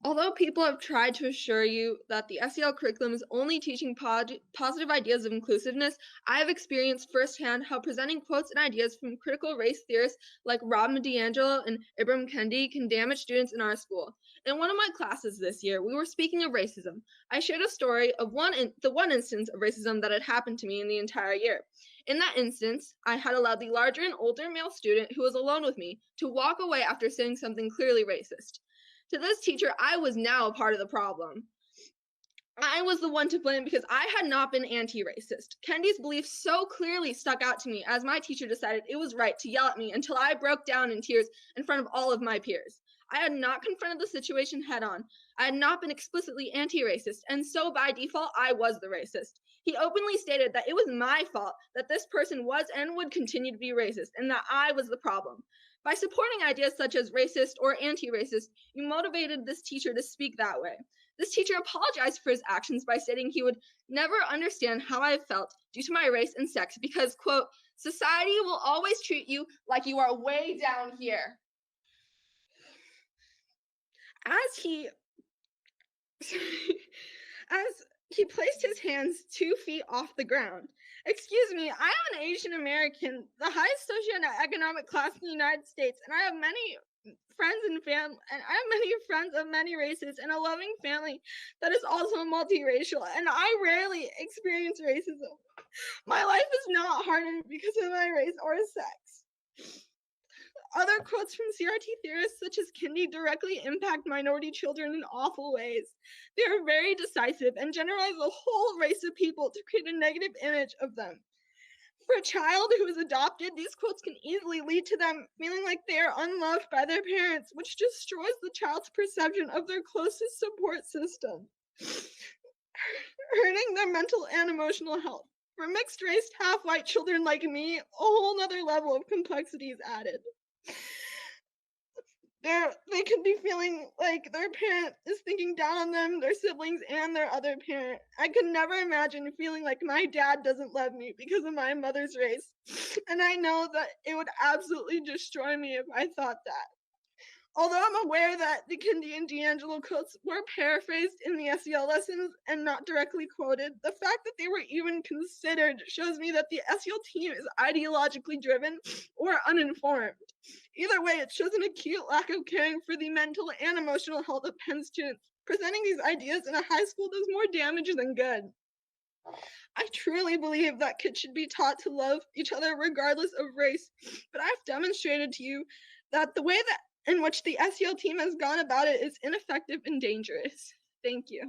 Although people have tried to assure you that the SEL curriculum is only teaching positive ideas of inclusiveness, I have experienced firsthand how presenting quotes and ideas from critical race theorists like Rob DiAngelo and Ibram Kendi can damage students in our school. In one of my classes this year, we were speaking of racism. I shared a story of the one instance of racism that had happened to me in the entire year. In that instance, I had allowed the larger and older male student who was alone with me to walk away after saying something clearly racist. To this teacher, I was now a part of the problem. I was the one to blame because I had not been anti-racist. Kendi's beliefs so clearly stuck out to me as my teacher decided it was right to yell at me until I broke down in tears in front of all of my peers. I had not confronted the situation head on. I had not been explicitly anti-racist, and so by default, I was the racist. He openly stated that it was my fault that this person was and would continue to be racist, and that I was the problem. By supporting ideas such as racist or anti-racist, you motivated this teacher to speak that way. This teacher apologized for his actions by stating he would never understand how I felt due to my race and sex because, quote, society will always treat you like you are way down here. As he as he placed his hands 2 feet off the ground. Excuse me, I am an Asian American, the highest socioeconomic class in the United States, and I have many friends of many races and a loving family that is also multiracial, and I rarely experience racism. My life is not hardened because of my race or sex. Other quotes from CRT theorists such as Kendi directly impact minority children in awful ways. They are very decisive and generalize a whole race of people to create a negative image of them. For a child who is adopted, these quotes can easily lead to them feeling like they are unloved by their parents, which destroys the child's perception of their closest support system, hurting their mental and emotional health. For mixed race, half white children like me, a whole nother level of complexity is added. They could be feeling like their parent is thinking down on them, their siblings, and their other parent. I could never imagine feeling like my dad doesn't love me because of my mother's race. And I know that it would absolutely destroy me if I thought that. Although I'm aware that the Kendi and DiAngelo quotes were paraphrased in the SEL lessons and not directly quoted, the fact that they were even considered shows me that the SEL team is ideologically driven or uninformed. Either way, it shows an acute lack of caring for the mental and emotional health of Penn students. Presenting these ideas in a high school does more damage than good. I truly believe that kids should be taught to love each other regardless of race, but I've demonstrated to you that the way that in which the SEL team has gone about it is ineffective and dangerous. Thank you.